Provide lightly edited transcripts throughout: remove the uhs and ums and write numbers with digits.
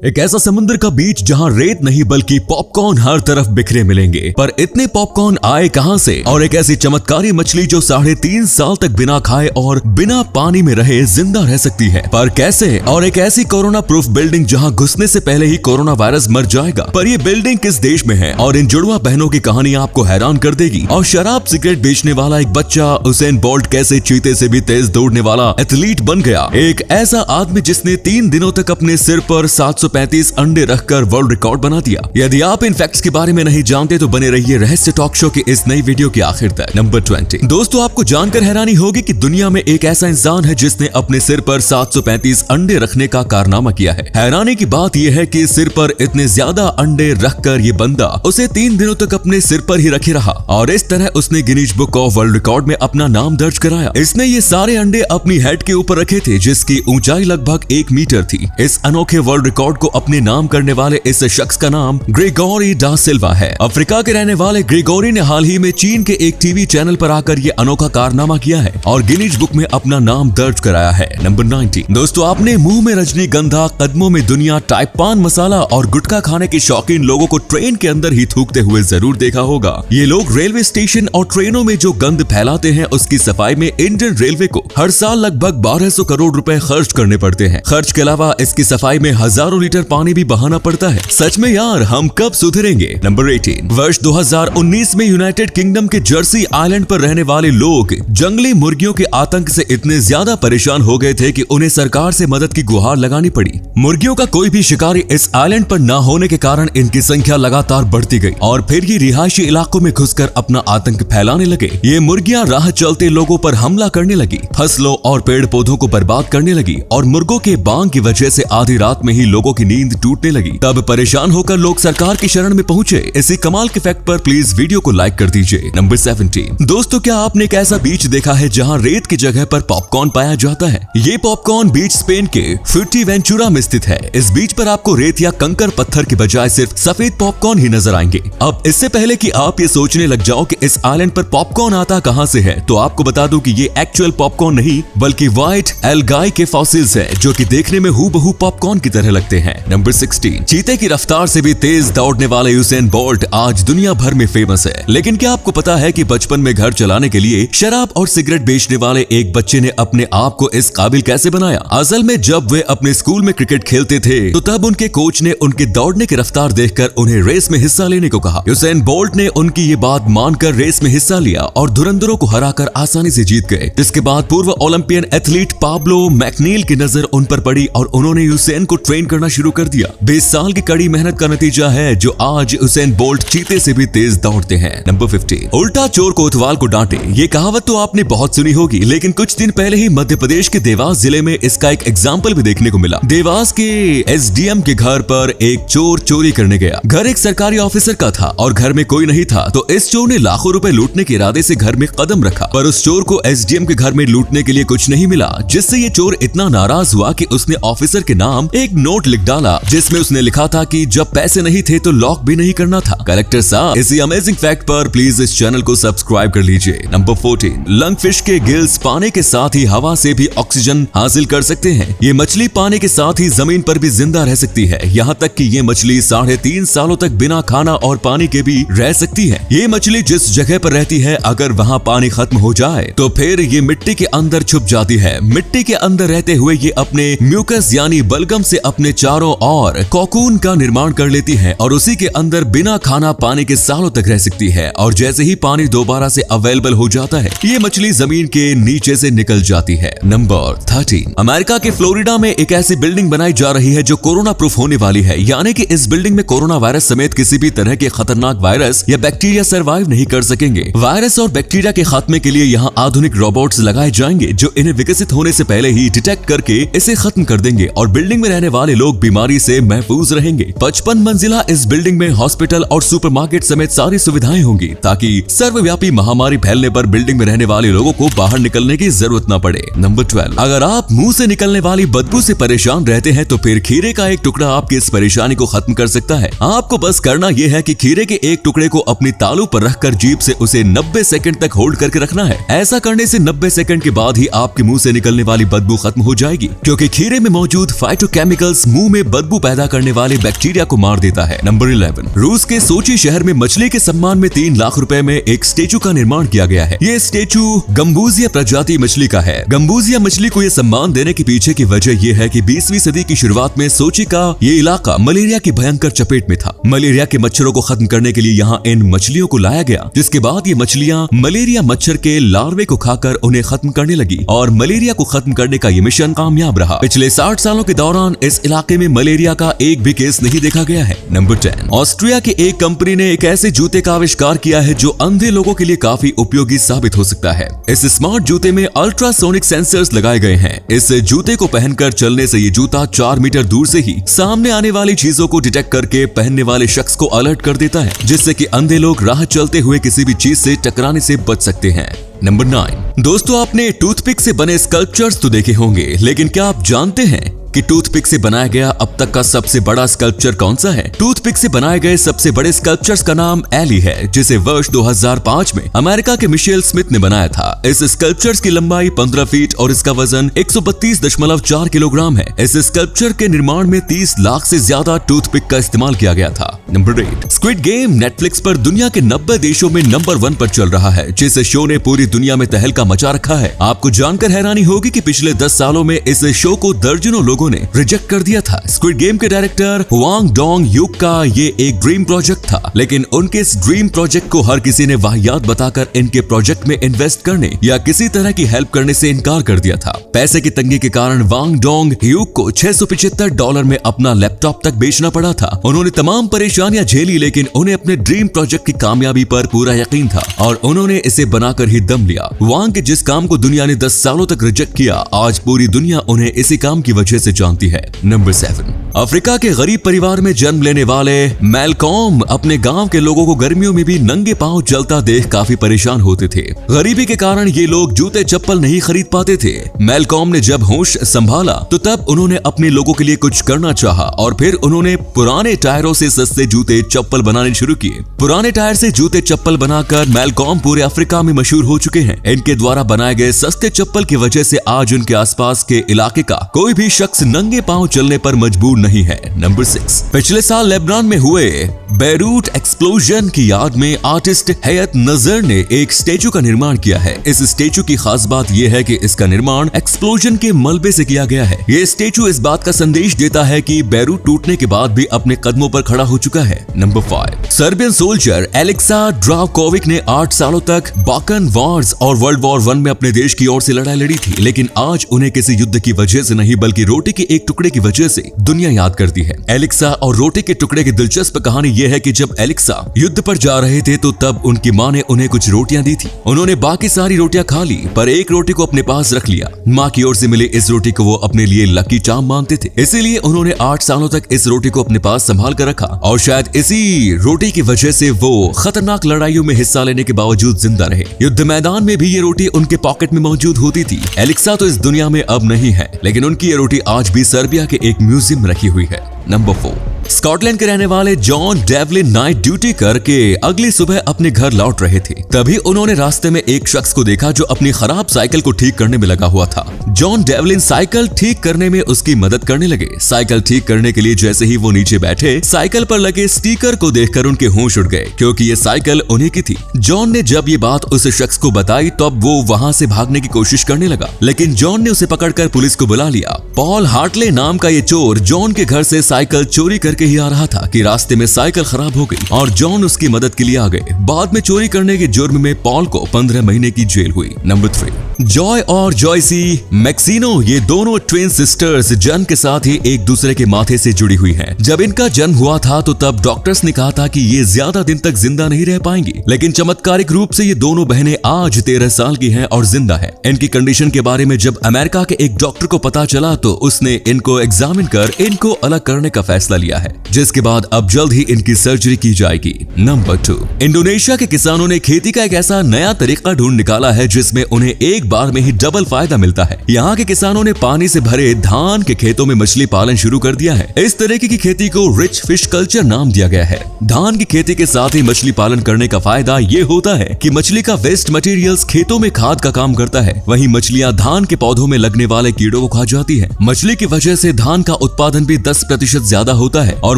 एक ऐसा समुद्र का बीच जहां रेत नहीं बल्कि पॉपकॉर्न हर तरफ बिखरे मिलेंगे। पर इतने पॉपकॉर्न आए कहां से? और एक ऐसी चमत्कारी मछली जो 3.5 साल तक बिना खाए और बिना पानी में रहे जिंदा रह सकती है, पर कैसे? और एक ऐसी कोरोना प्रूफ बिल्डिंग जहां घुसने से पहले ही कोरोना वायरस मर जाएगा। पर ये बिल्डिंग किस देश में है? और इन जुड़वा बहनों की कहानी आपको हैरान कर देगी। और शराब सिगरेट बेचने वाला एक बच्चा उसेन बोल्ट कैसे चीते से भी तेज दौड़ने वाला एथलीट बन गया। एक ऐसा आदमी जिसने 3 दिनों तक अपने सिर पर 735 अंडे रखकर वर्ल्ड रिकॉर्ड बना दिया। यदि आप इन फैक्ट्स के बारे में नहीं जानते तो बने रहिए रहस्य टॉक शो के इस नई वीडियो के आखिर तक। नंबर 20। दोस्तों, आपको जानकर हैरानी होगी कि दुनिया में एक ऐसा इंसान है जिसने अपने सिर पर 735 अंडे रखने का कारनामा किया है। हैरानी की बात यह है कि सिर पर इतने ज्यादा अंडे रखकर ये बंदा उसे 3 दिनों तक अपने सिर पर ही रखे रहा और इस तरह उसने Guinness book of world record में अपना नाम दर्ज कराया। इसने ये सारे अंडे अपनी हेड के ऊपर रखे थे जिसकी ऊंचाई लगभग 1 मीटर थी। इस अनोखे वर्ल्ड रिकॉर्ड को अपने नाम करने वाले इस शख्स का नाम ग्रेगोरी डा सिल्वा है। अफ्रीका के रहने वाले ग्रेगोरी ने हाल ही में चीन के एक टीवी चैनल पर आकर ये अनोखा कारनामा किया है और गिनीज बुक में अपना नाम दर्ज कराया है। नंबर 19। दोस्तों, आपने मुंह में रजनीगंधा, कदमों में दुनिया, टाइप पान मसाला और गुटखा खाने के शौकीन लोगों को ट्रेन के अंदर ही थूकते हुए जरूर देखा होगा। ये लोग रेलवे स्टेशन और ट्रेनों में जो गंद फैलाते हैं उसकी सफाई में इंडियन रेलवे को हर साल लगभग 1200 करोड़ रुपए खर्च करने पड़ते हैं। खर्च के अलावा इसकी सफाई में हजारों लीटर पानी भी बहाना पड़ता है। सच में यार, हम कब सुधरेंगे? नंबर 18। वर्ष 2019 में यूनाइटेड किंगडम के जर्सी आइलैंड पर रहने वाले लोग जंगली मुर्गियों के आतंक से इतने ज्यादा परेशान हो गए थे कि उन्हें सरकार से मदद की गुहार लगानी पड़ी। मुर्गियों का कोई भी शिकारी इस आइलैंड पर न होने के कारण इनकी संख्या लगातार बढ़ती गई और फिर ये रिहायशी इलाकों में घुसकर अपना आतंक फैलाने लगे। ये मुर्गियां राह चलते लोगों पर हमला करने लगी, फसलों और पेड़ पौधों को बर्बाद करने लगी और मुर्गों के बांग की वजह से आधी रात में ही लोगों की नींद टूटने लगी। तब परेशान होकर लोग सरकार की शरण में पहुंचे। इसी कमाल के फैक्ट पर प्लीज वीडियो को लाइक कर दीजिए। नंबर 17। दोस्तों, क्या आपने एक ऐसा बीच देखा है जहां रेत की जगह पर पॉपकॉर्न पाया जाता है? ये पॉपकॉर्न बीच स्पेन के फुर्टीवेंचुरा में स्थित है। इस बीच पर आपको रेत या कंकर पत्थर की बजाय सिर्फ सफेद पॉपकॉर्न ही नजर आएंगे। अब इससे पहले कि आप ये सोचने लग जाओ कि इस आइलैंड पर पॉपकॉर्न आता कहां से है, तो आपको बता दूं कि ये एक्चुअल पॉपकॉर्न नहीं बल्कि व्हाइट एल्गाई के फॉसिल्स है जो कि देखने में हूबहू पॉपकॉर्न की तरह लगते हैं। नंबर 16। चीते की रफ्तार से भी तेज दौड़ने वाले यूसेन बोल्ट आज दुनिया भर में फेमस है। लेकिन क्या आपको पता है कि बचपन में घर चलाने के लिए शराब और सिगरेट बेचने वाले एक बच्चे ने अपने आप को इस काबिल कैसे बनाया? असल में जब वे अपने स्कूल में क्रिकेट खेलते थे तो तब उनके कोच ने उनके दौड़ने की रफ्तार देखकर उन्हें रेस में हिस्सा लेने को कहा। यूसेन बोल्ट ने उनकी ये बात मानकर रेस में हिस्सा लिया और धुरंधरों को हराकर आसानी से जीत गए। जिसके बाद पूर्व ओलंपियन एथलीट पाब्लो मैकनील की नजर उन पर पड़ी और उन्होंने यूसेन को ट्रेन करना शुरू कर दिया। 20 साल की कड़ी मेहनत का नतीजा है जो आज यूसेन बोल्ट चीते से भी तेज दौड़ते हैं। नंबर 15। उल्टा चोर कोतवाल को डांटे। ये कहावत तो आपने बहुत सुनी होगी, लेकिन कुछ दिन पहले ही मध्य प्रदेश के देवास जिले में इसका एक एग्जाम्पल भी देखने को मिला। देवास के एसडीएम के घर पर एक चोर चोरी करने गया। घर एक सरकारी ऑफिसर का था और घर में कोई नहीं था, तो इस चोर ने लाखों रुपए लूटने के इरादे से घर में कदम रखा। पर उस चोर को एसडीएम के घर में लूटने के लिए कुछ नहीं मिला, जिससे ये चोर इतना नाराज हुआ कि उसने ऑफिसर के नाम एक नोट लिख डाला जिसमें उसने लिखा था कि जब पैसे नहीं थे तो लॉक भी नहीं करना था। कलेक्टर साहब, इसी अमेजिंग फैक्ट पर प्लीज इस चैनल को सब्सक्राइब कर लीजिए। नंबर 14। लंगफिश के गिल्स पानी के साथ ही हवा से भी ऑक्सीजन हासिल कर सकते हैं। ये मछली पानी के साथ ही जमीन पर भी जिंदा रह सकती है। यहाँ तक कि ये मछली 3.5 सालों तक बिना खाना और पानी के भी रह सकती है। ये मछली जिस जगह पर रहती है अगर वहाँ पानी खत्म हो जाए तो फिर ये मिट्टी के अंदर छुप जाती है। मिट्टी के अंदर रहते हुए ये अपने म्यूकस यानी बलगम से अपने चारों ओर कोकून का निर्माण कर लेती है और उसी के अंदर बिना खाना पानी के सालों तक रह सकती है। और जैसे ही पानी दोबारा से अवेलेबल हो जाता है ये मछली जमीन के नीचे से निकल जाती है। नंबर 13। अमेरिका के फ्लोरिडा में एक ऐसी बिल्डिंग बनाई जा रही है जो कोरोना प्रूफ होने वाली है, यानी कि इस बिल्डिंग में कोरोना वायरस समेत किसी भी तरह के खतरनाक वायरस या बैक्टीरिया सरवाइव नहीं कर सकेंगे। वायरस और बैक्टीरिया के खात्मे के लिए यहाँ आधुनिक रोबोट्स लगाए जाएंगे जो इन्हें विकसित होने से पहले ही डिटेक्ट करके इसे खत्म कर देंगे और बिल्डिंग में रहने वाले लोग बीमारी से महफूज रहेंगे। 55 मंजिला इस बिल्डिंग में हॉस्पिटल और सुपरमार्केट समेत सारी सुविधाएं होंगी ताकि सर्वव्यापी महामारी फैलने पर बिल्डिंग में रहने वाले लोगों को बाहर निकलने की जरूरत न पड़े। नंबर 12। अगर आप मुंह से निकलने वाली बदबू से परेशान रहते हैं तो फिर खीरे का एक टुकड़ा आपकी इस परेशानी को खत्म कर सकता है। आपको बस करना यह है कि खीरे के एक टुकड़े को अपनी तालू पर रखकर जीभ से उसे 90 सेकंड तक होल्ड करके रखना है। ऐसा करने से 90 सेकंड के बाद ही आपके मुंह से निकलने वाली बदबू खत्म हो जाएगी, क्योंकि खीरे में मौजूद फाइटोकेमिकल्स मुंह में बदबू पैदा करने वाले बैक्टीरिया को मार देता है। नंबर 11, रूस के सोची शहर में मछली के सम्मान में 3 लाख रुपए में एक स्टेचू का निर्माण किया गया है। ये स्टेचू गंबूजिया प्रजाति मछली का है। गंबूजिया मछली को ये सम्मान देने के पीछे की वजह यह है कि 20वीं सदी की शुरुआत में सोची का ये इलाका मलेरिया की भयंकर चपेट में था। मलेरिया के मच्छरों को खत्म करने के लिए यहाँ इन मछलियों को लाया गया, जिसके बाद ये मछलियाँ मलेरिया मच्छर के लार्वे को खाकर उन्हें खत्म करने लगी और मलेरिया को खत्म करने का ये मिशन कामयाब रहा। पिछले 60 सालों के दौरान इस इलाके में मलेरिया का एक भी केस नहीं देखा गया है। नंबर 10, ऑस्ट्रिया की एक कंपनी ने एक ऐसे जूते का आविष्कार किया है जो अंधे लोगों के लिए काफी उपयोगी साबित हो सकता है। इस स्मार्ट जूते में अल्ट्रासोनिक सेंसर्स लगाए गए हैं। इस जूते को पहनकर चलने से ये जूता 4 मीटर दूर से ही सामने आने वाली चीजों को डिटेक्ट करके पहनने वाले शख्स को अलर्ट कर देता है, जिससे कि अंधे लोग राह चलते हुए किसी भी चीज से टकराने से बच सकते हैं। नंबर 9, दोस्तों आपने टूथपिक से बने स्कल्पचर्स तो देखे होंगे, लेकिन क्या आप जानते हैं कि टूथपिक से बनाया गया अब तक का सबसे बड़ा स्कल्पचर कौन सा है? टूथपिक से बनाए गए सबसे बड़े स्कल्पचर्स का नाम एली है, जिसे वर्ष 2005 में अमेरिका के मिशेल स्मिथ ने बनाया था। इस स्कल्पचर्स की लंबाई 15 फीट और इसका वजन 132.4 किलोग्राम है। इस स्कल्पचर के निर्माण में 30 लाख से ज्यादा टूथपिक का इस्तेमाल किया गया था। नंबर 8, स्क्विड गेम नेटफ्लिक्स पर दुनिया के 90 देशों में नंबर 1 पर चल रहा है, जिस शो ने पूरी दुनिया में तहलका मचा रखा है। आपको जानकर हैरानी होगी कि पिछले 10 सालों में इस शो को दर्जनों लोगों ने रिजेक्ट कर दिया था। स्क्विड गेम के डायरेक्टर वांग डोंग यूक का ये एक ड्रीम प्रोजेक्ट था, लेकिन उनके इस ड्रीम प्रोजेक्ट को हर किसी ने वाहियात बताकर इनके प्रोजेक्ट में इन्वेस्ट करने या किसी तरह की हेल्प करने से इनकार कर दिया था। पैसे की तंगी के कारण वांग डोंग यूक को $675 में अपना लैपटॉप तक बेचना पड़ा था। उन्होंने तमाम परेशानियां झेली, लेकिन उन्हें अपने ड्रीम प्रोजेक्ट की कामयाबी पर पूरा यकीन था और उन्होंने इसे बनाकर ही दम लिया। वांग के जिस काम को दुनिया ने 10 सालों तक रिजेक्ट किया, आज पूरी दुनिया उन्हें इसी काम की वजह से जानती है। नंबर 7, अफ्रीका के गरीब परिवार में जन्म लेने वाले मैलकॉम अपने गांव के लोगों को गर्मियों में भी नंगे पांव चलता देख काफी परेशान होते थे। गरीबी के कारण ये लोग जूते चप्पल नहीं खरीद पाते थे। मैलकॉम ने जब होश संभाला तो तब उन्होंने अपने लोगों के लिए कुछ करना चाहा और फिर उन्होंने पुराने टायरों से सस्ते जूते चप्पल बनाने शुरू किए। पुराने टायर से जूते चप्पल बनाकर मैलकॉम पूरे अफ्रीका में मशहूर हो चुके हैं। इनके द्वारा बनाए गए सस्ते चप्पल की वजह से आज उनके आसपास के इलाके का कोई भी शख्स नंगे पांव चलने पर मजबूर नहीं है। नंबर 6, पिछले साल लेबनान में हुए बेरूट एक्सप्लोजन की याद में आर्टिस्ट हयात नजर ने एक स्टेचू का निर्माण किया है। इस स्टेचू की खास बात यह है कि इसका निर्माण एक्सप्लोजन के मलबे से किया गया है। ये स्टेचू इस बात का संदेश देता है कि बेरूट टूटने के बाद भी अपने कदमों पर खड़ा हो चुका है। नंबर 5, सर्बियन सोल्जर एलेक्सा ड्राकोविक ने 8 सालों तक बाल्कन वॉर्स और वर्ल्ड वॉर 1 में अपने देश की ओर से लड़ाई लड़ी थी, लेकिन आज उन्हें किसी युद्ध की वजह से नहीं बल्कि रोटी के एक टुकड़े की वजह से दुनिया याद करती है। एलेक्सा और रोटी के टुकड़े की दिलचस्प कहानी यह है कि जब एलेक्सा युद्ध पर जा रहे थे तो तब उनकी मां ने उन्हें कुछ रोटियां दी थी। उन्होंने बाकी सारी रोटियां खा ली, पर एक रोटी को अपने पास रख लिया। मां की ओर से मिली इस रोटी को वो अपने लिए लकी चार्म मानते थे, इसीलिए उन्होंने 8 सालों तक इस रोटी को अपने पास संभाल कर रखा और शायद इसी रोटी की वजह से वो खतरनाक लड़ाइयों में हिस्सा लेने के बावजूद जिंदा रहे। युद्ध मैदान में भी ये रोटी उनके पॉकेट में मौजूद होती थी। एलेक्सा तो इस दुनिया में अब नहीं है, लेकिन उनकी ये रोटी आज भी सर्बिया के एक म्यूजियम में रखी हुई है। नंबर 4, स्कॉटलैंड के रहने वाले जॉन डेवलिन नाइट ड्यूटी करके अगली सुबह अपने घर लौट रहे थे। तभी उन्होंने रास्ते में एक शख्स को देखा जो अपनी खराब साइकिल को ठीक करने में लगा हुआ था। जॉन डेवलिन साइकिल ठीक करने में उसकी मदद करने लगे। साइकिल ठीक करने के लिए जैसे ही वो नीचे बैठे, साइकिल पर लगे स्टिकर को देखकर उनके होश उड़ गए, क्योंकि ये साइकिल उन्हीं की थी। जॉन ने जब ये बात उस शख्स को बताई तो अब वो वहां से भागने की कोशिश करने लगा, लेकिन जॉन ने उसे पकड़कर पुलिस को बुला लिया। पॉल हार्टले नाम का ये चोर जॉन के घर से साइकिल चोरी करके ही आ रहा था कि रास्ते में साइकिल खराब हो गई और जॉन उसकी मदद के लिए आ गए। बाद में चोरी करने के जुर्म में पॉल को 15 महीने की जेल हुई। नंबर 3, जॉय और जॉयसी मैक्सिनो, ये दोनों ट्विन सिस्टर्स जन्म के साथ ही एक दूसरे के माथे से जुड़ी हुई हैं। जब इनका जन्म हुआ था तो तब डॉक्टर्स ने कहा था कि ये ज्यादा दिन तक जिंदा नहीं रह पाएंगी, लेकिन चमत्कारिक रूप से ये दोनों बहनें आज 13 साल की हैं और जिंदा है। इनकी कंडीशन के बारे में जब अमेरिका के एक डॉक्टर को पता चला तो उसने इनको एग्जामिन कर इनको अलग करने का फैसला लिया है। है, जिसके बाद अब जल्द ही इनकी सर्जरी की जाएगी। नंबर 2, इंडोनेशिया के किसानों ने खेती का एक ऐसा नया तरीका ढूंढ निकाला है जिसमें उन्हें एक बार में ही डबल फायदा मिलता है। यहाँ के किसानों ने पानी से भरे धान के खेतों में मछली पालन शुरू कर दिया है। इस तरीके की खेती को रिच फिश कल्चर नाम दिया गया है। धान की खेती के साथ ही मछली पालन करने का फायदा ये होता है कि मछली का वेस्ट मटेरियल्स खेतों में खाद का काम करता है। वहीं मछलियां धान के पौधों में लगने वाले कीड़ों को खा जाती है। मछली की वजह से धान का उत्पादन भी 10% ज्यादा होता है और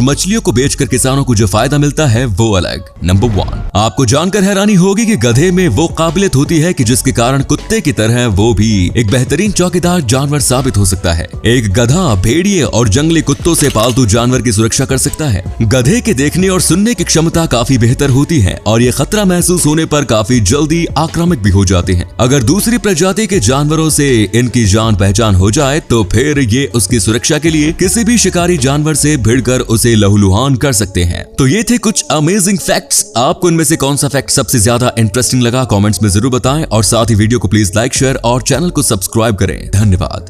मछलियों को बेचकर किसानों को जो फायदा मिलता है वो अलग। नंबर 1, आपको जानकर हैरानी होगी कि गधे में वो काबिलियत होती है कि जिसके कारण कुत्ते की तरह वो भी एक बेहतरीन चौकीदार जानवर साबित हो सकता है। एक गधा भेड़िए और जंगली कुत्तों से पालतू जानवर की सुरक्षा कर सकता है। गधे के देखने और सुनने की क्षमता काफी बेहतर होती है और ये खतरा महसूस होने पर काफी जल्दी आक्रामक भी हो जाते हैं। अगर दूसरी प्रजाति के जानवरों से इनकी जान पहचान हो जाए तो फिर ये उसकी सुरक्षा के लिए किसी भी शिकारी जानवर से भिड़कर उसे लहूलुहान कर सकते हैं। तो ये थे कुछ अमेजिंग फैक्ट्स। आपको इनमें से कौन सा फैक्ट सबसे ज्यादा इंटरेस्टिंग लगा कमेंट्स में जरूर बताएं और साथ ही वीडियो को प्लीज लाइक, शेयर और चैनल को सब्सक्राइब करें। धन्यवाद।